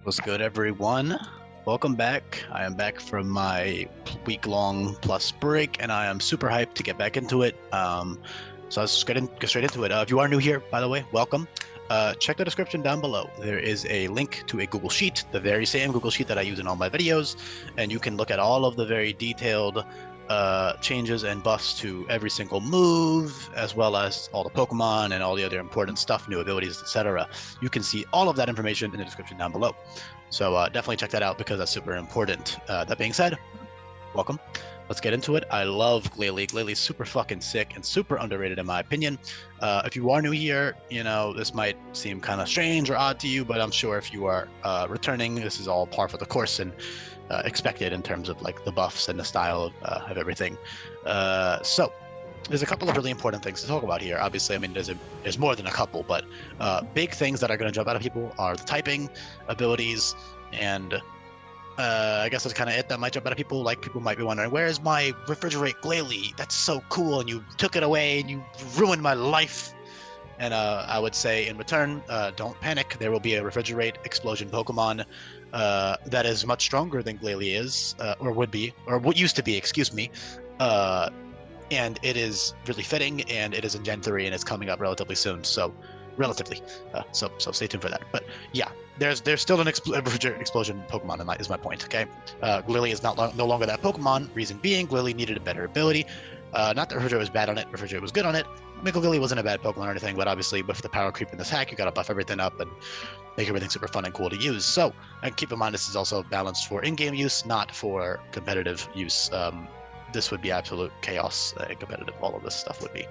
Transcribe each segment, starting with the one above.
What's good, everyone? Welcome back. I am back from my week-long plus break, and I am super hyped to get back into it. So let's get straight into it. If you are new here, by the way, welcome. Check the description down below. There is a link to a Google Sheet, the very same Google Sheet that I use in all my videos, and you can look at all of the very detailed changes and buffs to every single move, as well as all the Pokemon and all the other important stuff, new abilities, etc. You can see all of that information in the description down below. So definitely check that out because that's super important. That being said, welcome. Let's get into it. I love Glalie. Glalie's super fucking sick and super underrated in my opinion. If you are new here, you know, this might seem kind of strange or odd to you, but I'm sure if you are returning, this is all par for the course and expected in terms of like the buffs and the style of everything. So there's a couple of really important things to talk about here. Obviously, I mean, there's more than a couple, but big things that are going to jump out of people are the typing abilities, and I guess that's kind of it that might jump out of people. Like, people might be wondering, where's my refrigerate Glalie? That's so cool, and you took it away, and you ruined my life. And I would say in return, don't panic. There will be a refrigerate explosion Pokemon that is much stronger than Glalie is, or would be, or what used to be, excuse me. And it is really fitting, and it is in Gen 3, and it's coming up relatively soon. So, relatively. So stay tuned for that. But yeah, there's still an explosion Pokemon, is my point. Okay, Glalie is no longer that Pokemon. Reason being, Glalie needed a better ability. Not that Refrigerate was bad on it. Refrigerate was good on it. Mega Glalie wasn't a bad Pokemon or anything, but obviously with the power creep in this hack, you gotta buff everything up and make everything super fun and cool to use. So, and keep in mind, this is also balanced for in-game use, not for competitive use. This would be absolute chaos in competitive. All of this stuff would be.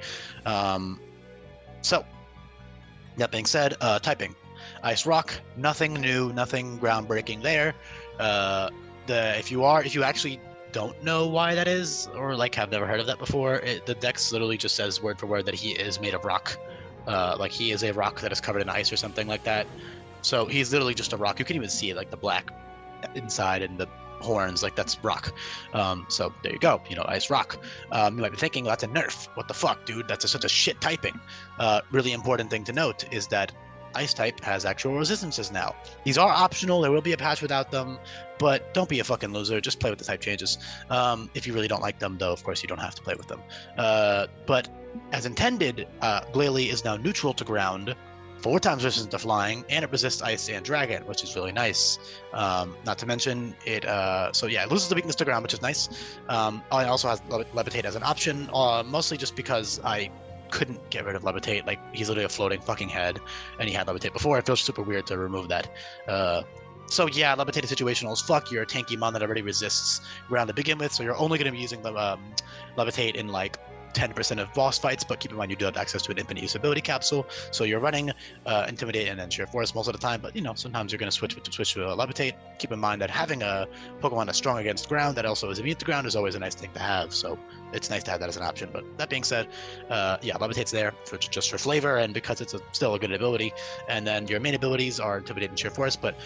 So, that being said, typing. Ice Rock, nothing new, nothing groundbreaking there. If you actually don't know why that is, or like have never heard of that before, the dex literally just says word for word that he is made of rock. Like he is a rock that is covered in ice or something like that. So he's literally just a rock. You can even see like the black inside and the horns, like that's rock. So there you go, you know, Ice Rock. You might be thinking, well, that's a nerf. What the fuck, dude? That's such a shit typing. Really important thing to note is that Ice type has actual resistances now. These are optional. There will be a patch without them, but don't be a fucking loser. Just play with the type changes. If you really don't like them, though, of course, you don't have to play with them. But as intended, Glalie is now neutral to ground, 4 times resistant to flying, and it resists ice and dragon, which is really nice. Not to mention it, so yeah, it loses the weakness to ground, which is nice. It also has levitate as an option, mostly just because I couldn't get rid of levitate. Like, he's literally a floating fucking head, and he had levitate before. It feels super weird to remove that. So yeah, levitate is situational as fuck. You're a tanky mon that already resists ground to begin with, so you're only going to be using the levitate in like 10% of boss fights, but keep in mind you do have access to an infinite use ability capsule, so you're running Intimidate and then Sheer Force most of the time, but you know, sometimes you're going to switch to Levitate. Keep in mind that having a Pokemon that's strong against ground that also is immune to ground is always a nice thing to have, so it's nice to have that as an option. But that being said, yeah, Levitate's there just for flavor and because it's still a good ability. And then your main abilities are Intimidate and Sheer Force, but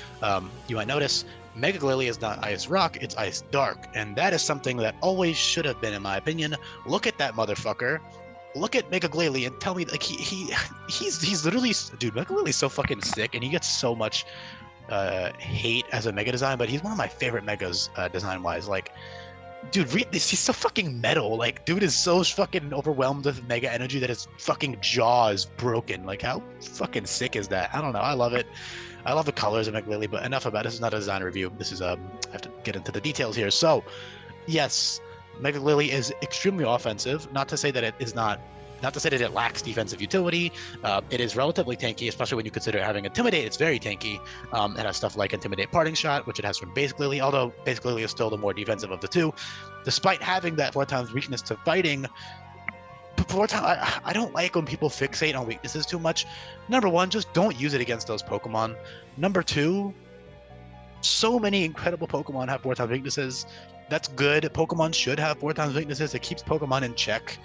you might notice Mega Glalie is not Ice Rock, it's Ice Dark, and that is something that always should have been, in my opinion. Look at that motherfucker. Look at Mega Glalie and tell me, like, he's literally, dude, Mega Glalie's so fucking sick, and he gets so much hate as a Mega design, but he's one of my favorite Megas design-wise. Like, dude, read this. He's so fucking metal. Like, dude is so fucking overwhelmed with Mega energy that his fucking jaw is broken. Like, how fucking sick is that? I don't know. I love it. I love the colors of Glalie, but enough about it. This is not a design review. This is I have to get into the details here. So, yes, Mega Glalie is extremely offensive. Not to say that it is not to say that it lacks defensive utility. It is relatively tanky, especially when you consider having Intimidate. It's very tanky. It has stuff like Intimidate Parting Shot, which it has from Base Glalie, although Base Glalie is still the more defensive of the two. Despite having that 4 times weakness to fighting, I don't like when people fixate on weaknesses too much. Number one, just don't use it against those Pokemon. Number two, so many incredible Pokemon have 4 times weaknesses. That's good. Pokemon should have 4 times weaknesses. It keeps Pokemon in check.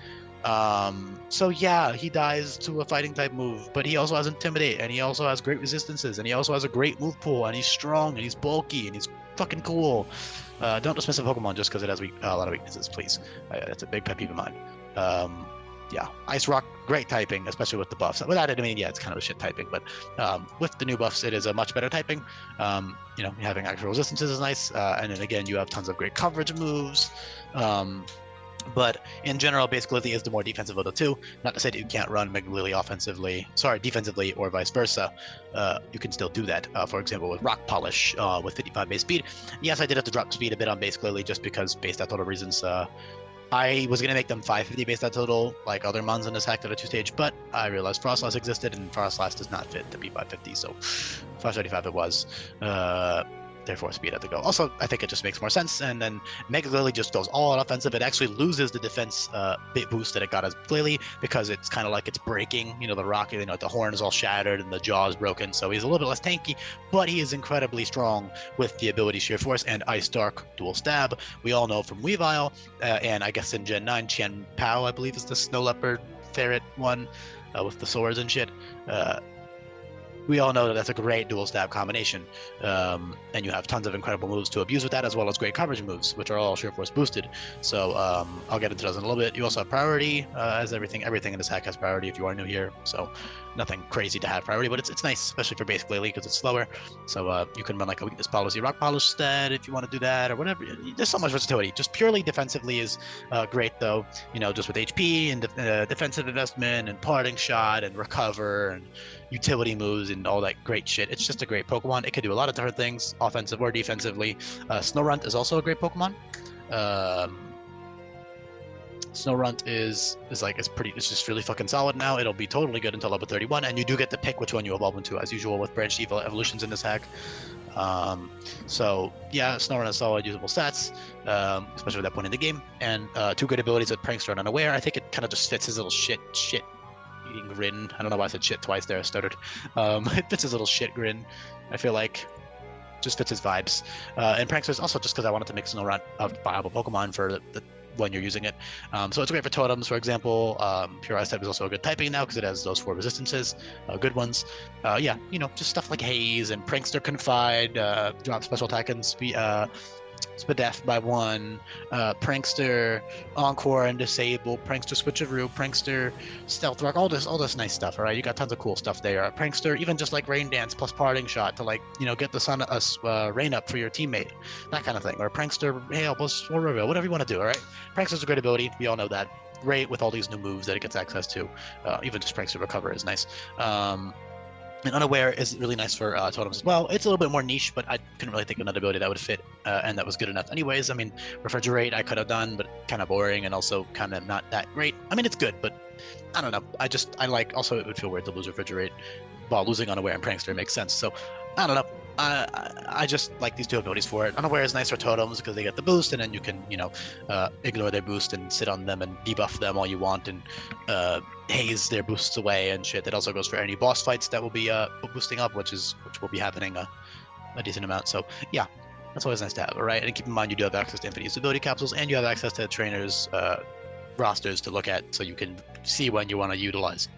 So yeah, he dies to a fighting type move, but he also has Intimidate, and he also has great resistances, and he also has a great move pool, and he's strong, and he's bulky, and he's fucking cool. Don't dismiss a Pokemon just because it has a lot of weaknesses, please. That's a big pet peeve of mine. yeah, Ice Rock, great typing, especially with the buffs. Without it, I mean, yeah, it's kind of a shit typing, but with the new buffs, it is a much better typing. You know, having actual resistances is nice, and then again, you have tons of great coverage moves. But in general, base Glalie is the more defensive of the two. Not to say that you can't run Mega Glalie defensively, or vice versa. You can still do that. For example, with Rock Polish with 55 base speed. Yes, I did have to drop speed a bit on base Glalie just because base stat total reasons. I was gonna make them 550 base stat total, like other mons in this hack that are 2-stage, but I realized Frostlass existed, and Frostlass does not fit to be 550, so 535 it was. Therefore, speed had to go. Also, I think it just makes more sense. And then Mega Glalie just goes all out offensive. It actually loses the defense bit boost that it got as Glalie because it's kind of like it's breaking. You know, the rocket, you know, the horn is all shattered and the jaw is broken. So he's a little bit less tanky, but he is incredibly strong with the ability Sheer Force and Ice Dark dual stab. We all know from Weavile, and I guess in Gen 9, Qian Pao, I believe, is the Snow Leopard Ferret one with the swords and shit. We all know that that's a great dual stab combination, and you have tons of incredible moves to abuse with that, as well as great coverage moves, which are all Sheer Force boosted. So I'll get into those in a little bit. You also have priority, as everything in this hack has priority if you are new here. So nothing crazy to have priority, but it's nice, especially for base Glalie because it's slower. So you can run like a weakness policy Rock Polish instead if you want to do that or whatever. There's so much versatility. Just purely defensively is great though. You know, just with HP and defensive investment and parting shot and recover and utility moves and all that great shit. It's just a great Pokemon. It can do a lot of different things, offensive or defensively. Snorunt is also a great Pokemon. Snorunt is like it's just really fucking solid now. It'll be totally good until level 31, and you do get to pick which one you evolve into, as usual with branched evolutions in this hack. So yeah, Snorunt has solid usable stats, especially at that point in the game, and two good abilities with Prankster and Unaware. I think it kind of just fits his little shit grin. I don't know why I said shit twice there. I stuttered. It fits his little shit grin. I feel like just fits his vibes. And Prankster is also just because I wanted to make Snorunt a viable Pokemon for the when you're using it. So it's great for totems, for example. Pure Ice type is also a good typing now because it has those 4 resistances, good ones. Yeah, you know, just stuff like Haze and Prankster Confide, drop special attack and Spadef by 1, Prankster Encore and Disable, Prankster Switcheroo, Prankster Stealth Rock, all this nice stuff. All right, you got tons of cool stuff there. Prankster, even just like Rain Dance plus Parting Shot to, like, you know, get the rain up for your teammate, that kind of thing. Or Prankster Hail plus Reveal, whatever you want to do. All right, Prankster's a great ability. We all know that. Great with all these new moves that it gets access to. Even just Prankster Recover is nice. And Unaware is really nice for totems as well. It's a little bit more niche, but I couldn't really think of another ability that would fit and that was good enough anyways. I mean, Refrigerate I could have done, but kind of boring and also kind of not that great. I mean, it's good, but I don't know. I like, also it would feel weird to lose Refrigerate while losing Unaware and Prankster makes sense. So I don't know. I just like these two abilities for it. Unaware is nice for totems because they get the boost, and then you can, you know, ignore their boost and sit on them and debuff them all you want and haze their boosts away and shit. That also goes for any boss fights that will be boosting up, which will be happening a decent amount. So yeah, that's always nice to have. All right, and keep in mind you do have access to infinite ability capsules, and you have access to trainers' rosters to look at, so you can see when you want to utilize.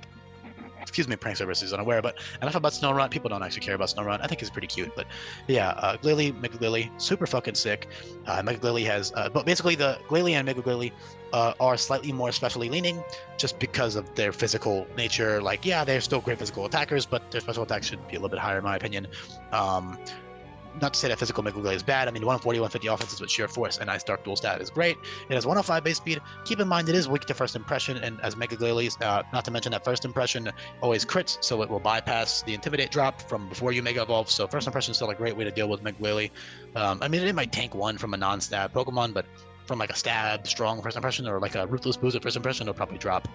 Excuse me, Prankster versus Unaware, but enough about Snorunt. People don't actually care about Snorunt. I think it's pretty cute, but yeah, Glalie, Mega Glalie, super fucking sick. Mega Glalie has, but basically the Glalie and Mega Glalie are slightly more specially leaning just because of their physical nature. Like, yeah, they're still great physical attackers, but their special attack should be a little bit higher in my opinion. Not to say that physical Mega Glalie is bad. I mean, 140, 150 offenses with Sheer Force and Ice Dark dual stat is great. It has 105 base speed. Keep in mind it is weak to first impression, and as Mega Glalies, not to mention that first impression always crits, so it will bypass the Intimidate drop from before you Mega Evolve. So first impression is still a great way to deal with Mega Glalie. I mean, it might tank 1 from a non-stab Pokemon, but from like a stab, strong first impression, or like a Ruthless Boost at first impression, it'll probably drop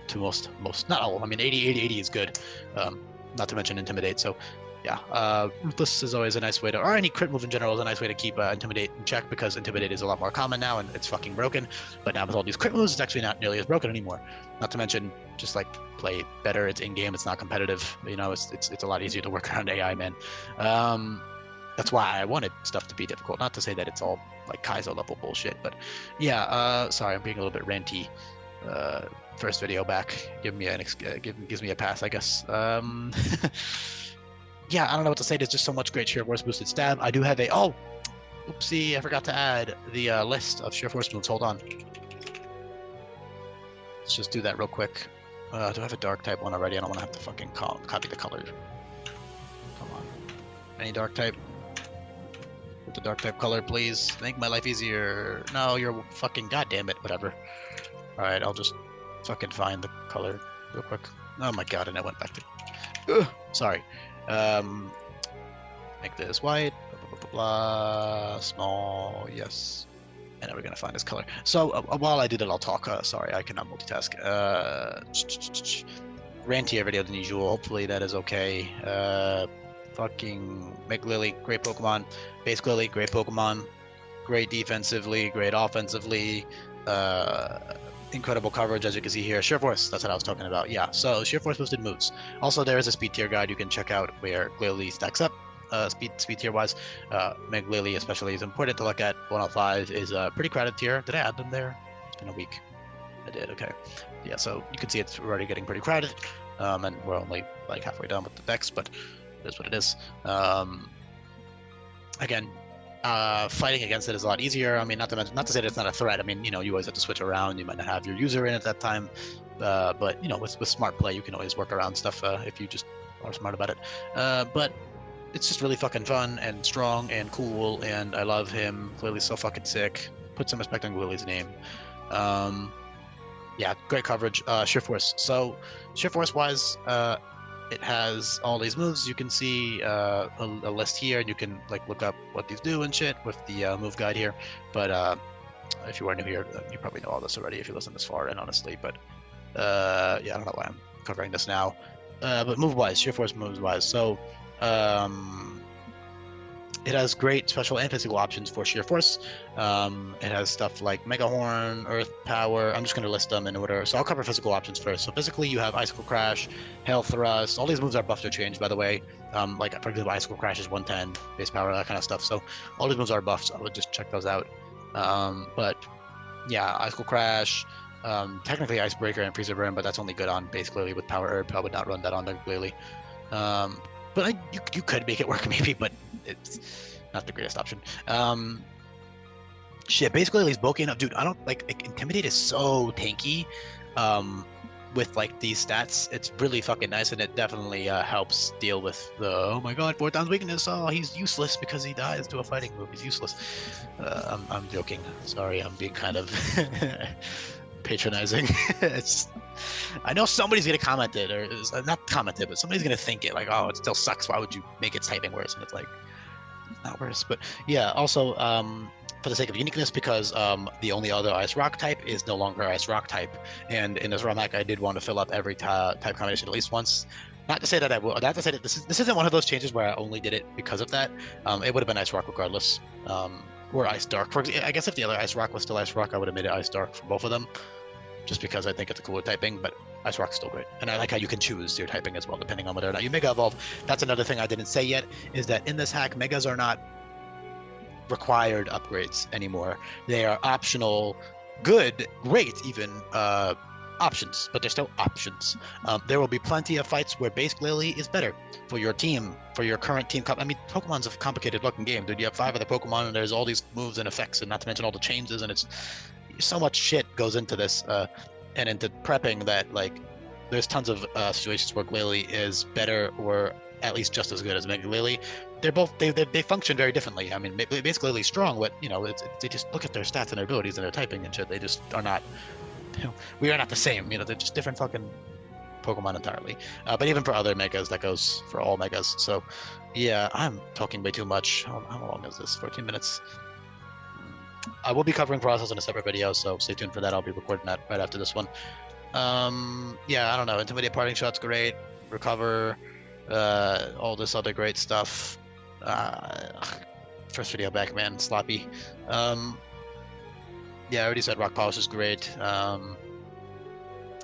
to most, not all. I mean, 80 is good, not to mention Intimidate. So yeah, Ruthless is always a nice way to, or any crit move in general is a nice way to keep Intimidate in check, because Intimidate is a lot more common now and it's fucking broken. But now with all these crit moves, it's actually not nearly as broken anymore. Not to mention, just like play better. It's in game. It's not competitive. You know, it's a lot easier to work around AI, man. That's why I wanted stuff to be difficult. Not to say that it's all like Kaizo level bullshit, but yeah. Sorry, I'm being a little bit ranty. First video back. Gives me a pass, I guess. Yeah, I don't know what to say. There's just so much great Sheer Force boosted stab. I do have oopsie, I forgot to add the list of Sheer Force moves. Hold on. Let's just do that real quick. Do I have a dark type one already? I don't want to have to fucking copy the color. Come on. Any dark type? With the dark type color, please. Make my life easier. No, you're fucking goddamn it. Whatever. Alright, I'll just fucking find the color real quick. Oh my god, and I went back to... Ugh, sorry. Make this white. Blah, blah, blah, blah. Small. Yes. And then we're gonna find this color. So while I do that, I'll talk. Sorry, I cannot multitask. Rantier video than usual. Hopefully that is okay. Fucking make Glalie, great Pokemon. Base Glalie, great Pokemon. Great defensively, great offensively. Incredible coverage, as you can see here. Sheer Force, that's what I was talking about. Yeah, so Sheer Force boosted moves. Also, there is a speed tier guide you can check out where Glalie stacks up. Speed tier wise, Meg Glalie especially is important to look at. 105 is a pretty crowded tier. Did I add them there? It's been a week. I did. Okay. Yeah. So you can see it's already getting pretty crowded, and we're only like halfway done with the decks, but it is what it is. Again, fighting against it is a lot easier. I mean, not to say that it's not a threat. I mean, you know, you always have to switch around. You might not have your user in at that time, but you know, with smart play, you can always work around stuff if you just are smart about it. But it's just really fucking fun and strong and cool, and I love him. Glalie's so fucking sick. Put some respect on Glalie's name. Yeah, great coverage. Sheer Force. So, Sheer Force wise, it has all these moves. You can see a list here, and you can like look up what these do and shit with the move guide here. But if you are new here, you probably know all this already if you listen this far in, honestly. But yeah, I don't know why I'm covering this now. But move wise, Sheer Force moves wise. So. It has great special and physical options for Sheer Force. It has stuff like Mega Horn, Earth Power. I'm just going to list them in order. So I'll cover physical options first. So physically, you have Icicle Crash, Hail Thrust. All these moves are buffed or changed, by the way. Like, for example, Icicle Crash is 110, base power, that kind of stuff. So all these moves are buffed, so I would just check those out. But yeah, Icicle Crash, technically Icebreaker and Freezer Burn, but that's only good on base Glalie with Power Herb. I would not run that on the Glalie. But you could make it work maybe, but it's not the greatest option. Shit, basically he's bulky enough. Dude, I don't like Intimidate is so tanky. With like these stats, it's really fucking nice, and it definitely helps deal with the oh my god, 4 times weakness. Oh, he's useless because he dies to a fighting move. He's useless. I'm joking. Sorry, I'm being kind of patronizing. I know somebody's gonna comment it, or not comment it, but somebody's gonna think it like, oh, it still sucks. Why would you make its typing worse? And it's like, it's not worse. But yeah, also for the sake of uniqueness, because the only other Ice Rock type is no longer Ice Rock type, and in this ROM hack, I did want to fill up every type combination at least once. Not to say that I will. Not to say that this isn't one of those changes where I only did it because of that. It would have been Ice Rock regardless. Or Ice Dark. I guess if the other Ice Rock was still Ice Rock, I would have made it Ice Dark for both of them. Just because I think it's a cooler typing, but Ice Rock's still great. And I like how you can choose your typing as well, depending on whether or not you Mega Evolve. That's another thing I didn't say yet, is that in this hack, Megas are not required upgrades anymore. They are optional, good, great even, options, but they're still options. There will be plenty of fights where base Glalie is better for your team, for your current team. I mean, Pokemon's a complicated looking game, dude. You have 5 other Pokemon, and there's all these moves and effects, and not to mention all the changes, and it's so much shit goes into this and into prepping that like there's tons of situations where Glalie is better or at least just as good as Mega Glalie. They're both they function very differently. I mean, basically Glalie's strong, but you know, they just look at their stats and their abilities and their typing and shit. They just are not. You know, we are not the same. You know, they're just different fucking Pokemon entirely. But even for other Megas, that goes for all Megas. So yeah, I'm talking way too much. How long is this? 14 minutes. I will be covering process in a separate video, so stay tuned for that. I'll be recording that right after this one. Yeah, I don't know. Intimidate Parting Shot's great. Recover, all this other great stuff. First video back, man. Sloppy. Yeah, I already said Rock Polish is great.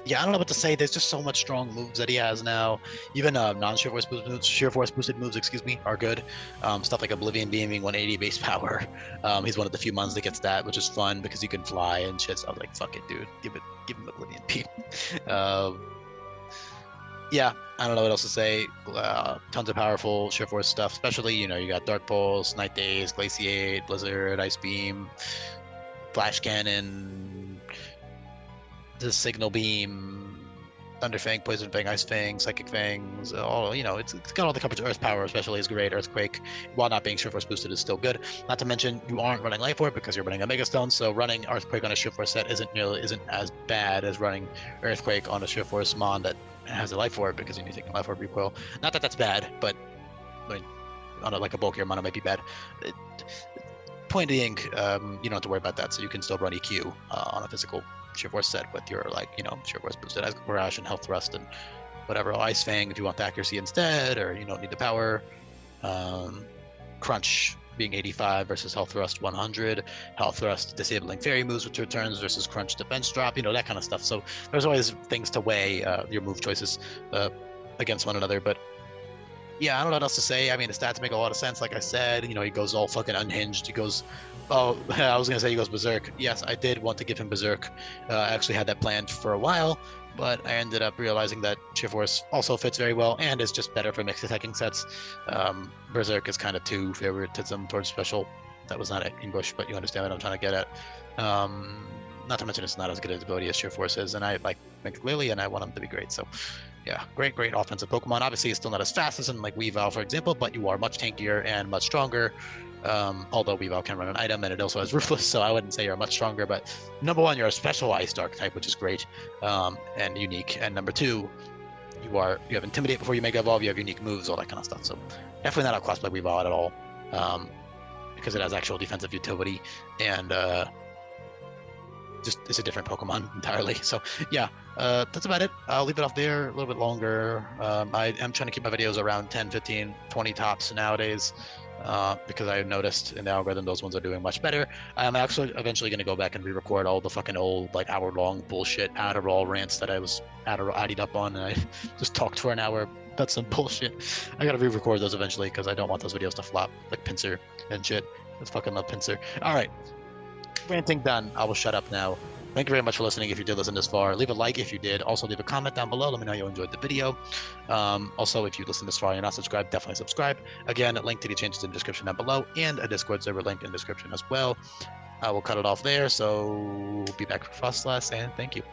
Yeah, I don't know what to say. There's just so much strong moves that he has now. Even non-Sheer Force boosted moves, excuse me, are good. Stuff like Oblivion Beaming, 180 base power. He's one of the few mons that gets that, which is fun because you can fly and shit. So I was like, fuck it, dude. Give him Oblivion Beam. Yeah, I don't know what else to say. Tons of powerful Sheer Force stuff, especially, you know, you got Dark Pulse, Night Daze, Glaciate, Blizzard, Ice Beam, Flash Cannon, the Signal Beam, Thunder Fang, Poison Fang, Ice Fang, Psychic Fangs, all, you know, it's got all the coverage. Earth Power especially is great. Earthquake, while not being Shift Force boosted, is still good. Not to mention you aren't running Life Orb because you're running a Mega Stone, so running Earthquake on a Shift Force set isn't as bad as running Earthquake on a Shift Force Mon that has a Life Orb, because you're taking Life Orb recoil. Not that that's bad, but I mean, on like a bulkier mono might be bad. Point being, you don't have to worry about that, so you can still run EQ on a physical Shift Force set with your, like, you know, Shift Force boosted as Barrage and Health Thrust and whatever. Ice Fang if you want the accuracy instead, or you don't need the power. Crunch being 85 versus Health Thrust 100. Health Thrust disabling fairy moves with 2 turns versus Crunch defense drop, you know, that kind of stuff. So there's always things to weigh your move choices against one another. But yeah, I don't know what else to say. I mean, the stats make a lot of sense. Like I said, you know, he goes all fucking unhinged. He goes, oh, I was gonna say he goes berserk. Yes, I did want to give him berserk. I actually had that planned for a while, but I ended up realizing that Shift Force also fits very well and is just better for mixed attacking sets. Berserk is kind of too favoritism towards special. That was not an English, but you understand what I'm trying to get at. Not to mention it's not as good an ability as Shift Force is, and I like Glalie, and I want him to be great. So yeah, great offensive Pokemon. Obviously, it's still not as fast as in like Weavile, for example, but you are much tankier and much stronger. Although Weavile can run an item, and it also has Ruthless, so I wouldn't say you're much stronger. But number one, you're a special Ice Dark type, which is great and unique. And number two, you have Intimidate before you Mega Evolve. You have unique moves, all that kind of stuff. So definitely not outclassed by Weavile at all, because it has actual defensive utility and just it's a different Pokemon entirely. So yeah, that's about it. I'll leave it off there a little bit longer. I am trying to keep my videos around 10, 15, 20 tops nowadays, because I noticed in the algorithm those ones are doing much better. I'm actually eventually going to go back and re-record all the fucking old like hour-long bullshit Adderall rants that I was added up on, and I just talked for an hour. That's some bullshit. I gotta re-record those eventually because I don't want those videos to flop like Pinsir and shit. I fucking love Pinsir. All right. Ranting done. I will shut up now. Thank you very much for listening. If you did listen this far, leave a like if you did. Also, leave a comment down below. Let me know you enjoyed the video. Also, if you listened this far and you're not subscribed, definitely subscribe. Again, link to the changes in the description down below, and a Discord server link in the description as well. I will cut it off there. So be back for Frostlass, and thank you.